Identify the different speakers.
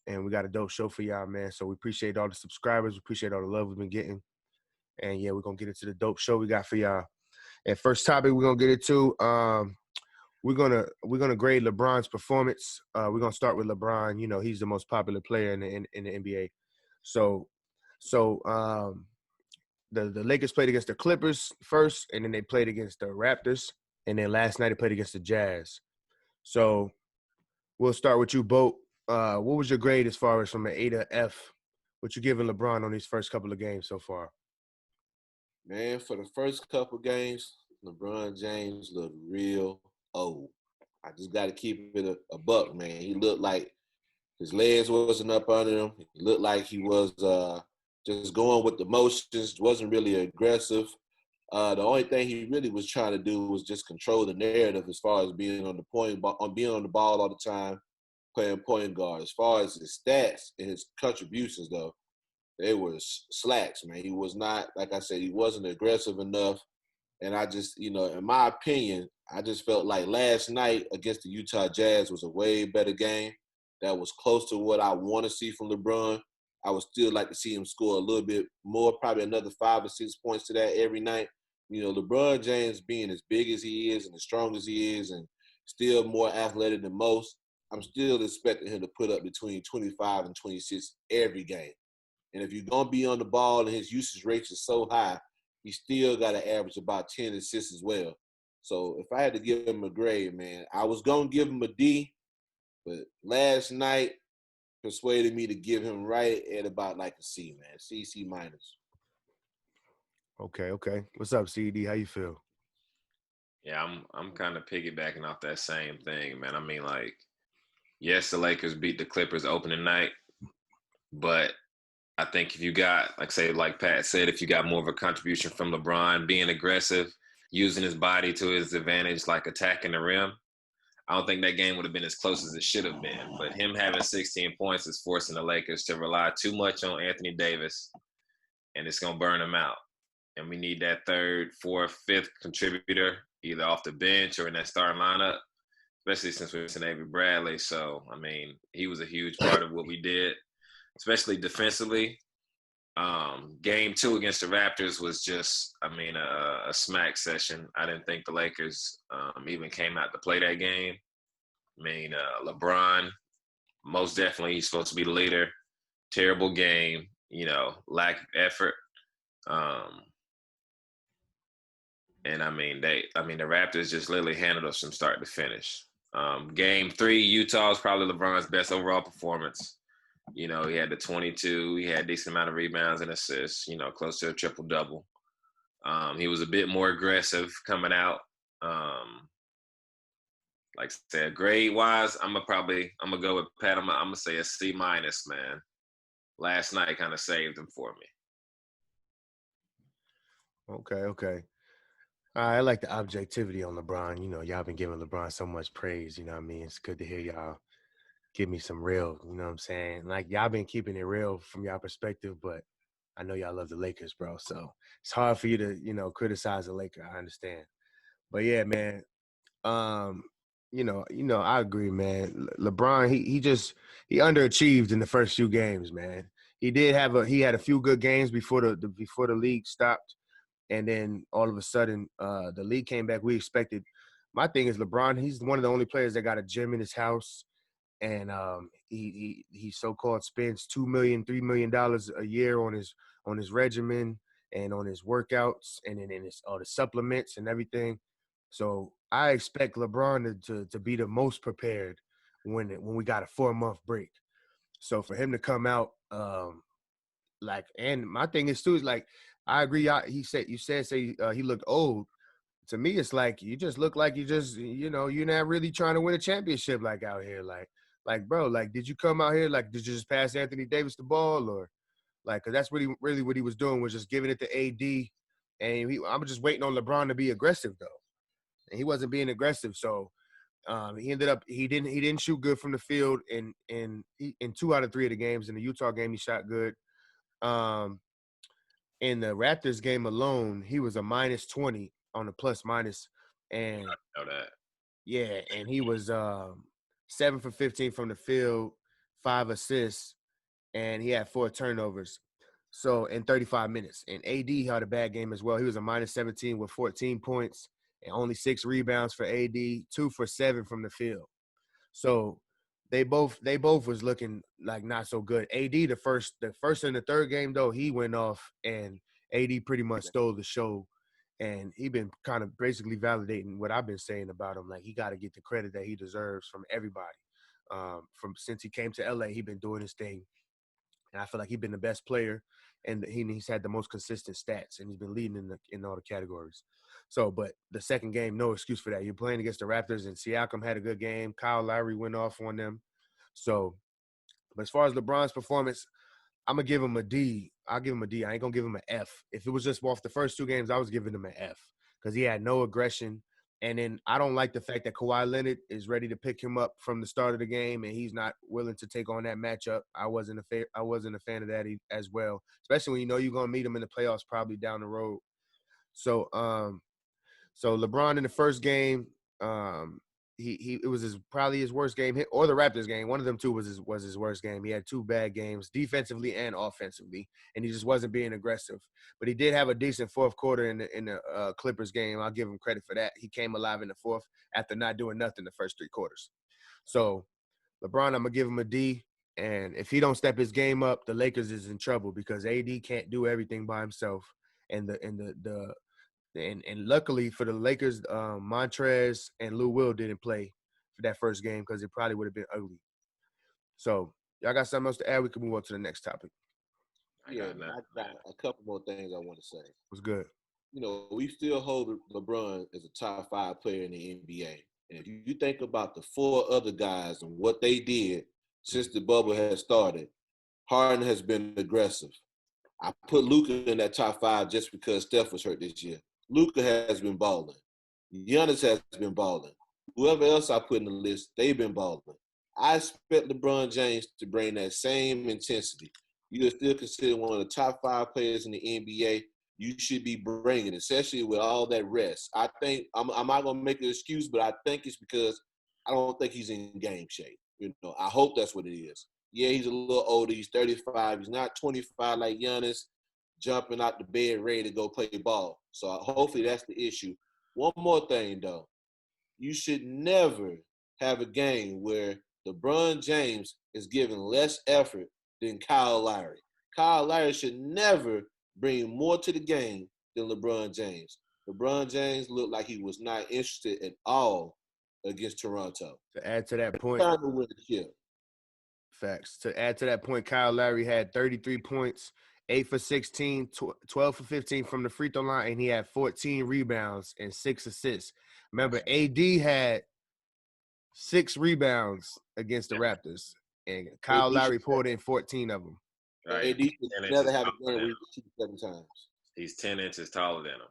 Speaker 1: and we got a dope show for y'all, man. So we appreciate all the subscribers. We appreciate all the love we've been getting. And yeah, we're gonna get into the dope show we got for y'all. And first topic we're gonna get into, we're gonna grade LeBron's performance. We're gonna start with LeBron. You know, he's the most popular player in the NBA. So the Lakers played against the Clippers first, and then they played against the Raptors, and then last night they played against the Jazz. So we'll start with you, Boat. What was your grade as far as from an A to F? What you giving LeBron on these first couple of games so far?
Speaker 2: Man, for the first couple games, LeBron James looked real old. I just got to keep it a buck, man. He looked like his legs wasn't up under him. He looked like he was just going with the motions, wasn't really aggressive. The only thing he really was trying to do was just control the narrative as far as being on being on the ball all the time, playing point guard. As far as his stats and his contributions, though, they were slacks, man. He was not, like I said, he wasn't aggressive enough. And I just, in my opinion, I just felt like last night against the Utah Jazz was a way better game. That was close to what I want to see from LeBron. I would still like to see him score a little bit more, probably another 5 or 6 points to that every night. LeBron James being as big as he is and as strong as he is and still more athletic than most, I'm still expecting him to put up between 25 and 26 every game. And if you're going to be on the ball and his usage rate is so high, he still got to average about 10 assists as well. So if I had to give him a grade, man, I was going to give him a D, but last night persuaded me to give him right at about like a C, man. C minus.
Speaker 1: Okay. What's up, CD? How you feel?
Speaker 3: Yeah, I'm kind of piggybacking off that same thing, man. I mean, like, yes, the Lakers beat the Clippers opening night, but I think if you got, like Pat said, if you got more of a contribution from LeBron being aggressive, using his body to his advantage, like attacking the rim, I don't think that game would have been as close as it should have been. But him having 16 points is forcing the Lakers to rely too much on Anthony Davis, and it's going to burn him out. And we need that third, fourth, fifth contributor, either off the bench or in that starting lineup, especially since we're missing Avery Bradley. So, I mean, he was a huge part of what we did, especially defensively. Game 2 against the Raptors was just, a smack session. I didn't think the Lakers even came out to play that game. LeBron, most definitely, he's supposed to be the leader. Terrible game, lack of effort. And the Raptors just literally handled us from start to finish. Game 3, Utah is probably LeBron's best overall performance. He had the 22. He had a decent amount of rebounds and assists, close to a triple-double. He was a bit more aggressive coming out. Like I said, grade-wise, I'm going to go with Pat. I'm going to say a C-, man. Last night kind of saved him for me.
Speaker 1: Okay. I like the objectivity on LeBron. Y'all been giving LeBron so much praise. It's good to hear y'all give me some real, you know what I'm saying? Like, y'all been keeping it real from y'all perspective, but I know y'all love the Lakers, bro. So it's hard for you to, criticize the Lakers. I understand. But yeah, man, I agree, man. LeBron, he underachieved in the first few games, man. He had a few good games before the league stopped. And then all of a sudden, the league came back. My thing is LeBron, he's one of the only players that got a gym in his house. And he so-called spends $2 million, $3 million a year on his regimen and on his workouts and in all the supplements and everything. So I expect LeBron to be the most prepared when we got a 4-month break. So for him to come out, and my thing is too is like, I agree. You said he looked old. To me, it's like you just look like you're not really trying to win a championship like out here. Like, bro, like, did you come out here? Like, did you just pass Anthony Davis the ball? Or, like, because that's really what he was doing was just giving it to AD. And I'm just waiting on LeBron to be aggressive, though. And he wasn't being aggressive. So he didn't shoot good from the field in 2 out of 3 of the games. In the Utah game, he shot good. In the Raptors game alone, he was a -20 on the plus-minus. And
Speaker 3: I know that.
Speaker 1: Yeah, and he was 7 for 15 from the field, 5 assists, and he had 4 turnovers. So in 35 minutes. And AD had a bad game as well. He was a minus 17 with 14 points and only 6 rebounds for AD, 2 for 7 from the field. So they both was looking like not so good. AD the first and the third game though, he went off, and AD pretty much stole the show. And he been kind of basically validating what I've been saying about him. Like, he got to get the credit that he deserves from everybody. From since he came to LA, he been doing his thing, and I feel like he's been the best player, and he's had the most consistent stats, and he's been leading in all the categories. So, but the second game, no excuse for that. You're playing against the Raptors, and Siakam had a good game. Kyle Lowry went off on them. So, but as far as LeBron's performance, I'm gonna give him a D. I'll give him a D. I ain't gonna give him an F. If it was just off the first 2 games, I was giving him an F because he had no aggression. And then I don't like the fact that Kawhi Leonard is ready to pick him up from the start of the game, and he's not willing to take on that matchup. I wasn't a fan of that as well, especially when you know you're gonna meet him in the playoffs probably down the road. So so LeBron in the first game, it was probably his worst game, or the Raptors game. One of them two was his worst game. He had 2 bad games, defensively and offensively, and he just wasn't being aggressive. But he did have a decent fourth quarter in the Clippers game. I'll give him credit for that. He came alive in the fourth after not doing nothing the first 3 quarters. So LeBron, I'm gonna give him a D. And if he don't step his game up, the Lakers is in trouble because AD can't do everything by himself, and and luckily for the Lakers, Montrez and Lou Will didn't play for that first game because it probably would have been ugly. So y'all got something else to add? We can move on to the next topic.
Speaker 2: I got a couple more things I want to say.
Speaker 1: What's good?
Speaker 2: You know, we still hold LeBron as a top 5 player in the NBA. And if you think about the 4 other guys and what they did since the bubble has started, Harden has been aggressive. I put Luka in that top 5 just because Steph was hurt this year. Luka has been balling. Giannis has been balling. Whoever else I put in the list, they've been balling. I expect LeBron James to bring that same intensity. You are still considered one of the top 5 players in the NBA. You should be bringing, especially with all that rest. I think I'm not gonna make an excuse, but I think it's because I don't think he's in game shape. You know, I hope that's what it is. Yeah, he's a little older. He's 35. He's not 25 like Giannis, jumping out the bed ready to go play ball. So hopefully that's the issue. One more thing, though. You should never have a game where LeBron James is giving less effort than Kyle Lowry. Kyle Lowry should never bring more to the game than LeBron James. LeBron James looked like he was not interested at all against Toronto.
Speaker 1: To add to that point,
Speaker 2: Time to win the chip.
Speaker 1: Facts. To add to that point, Kyle Lowry had 33 points, 8 for 16, 12 for 15 from the free throw line, and he had 14 rebounds and 6 assists. Remember, AD had 6 rebounds against the Raptors, and Kyle Lowry poured in 14 of them.
Speaker 2: Right. AD should never have a game where he shoots 7 times.
Speaker 3: He's 10 inches taller than him.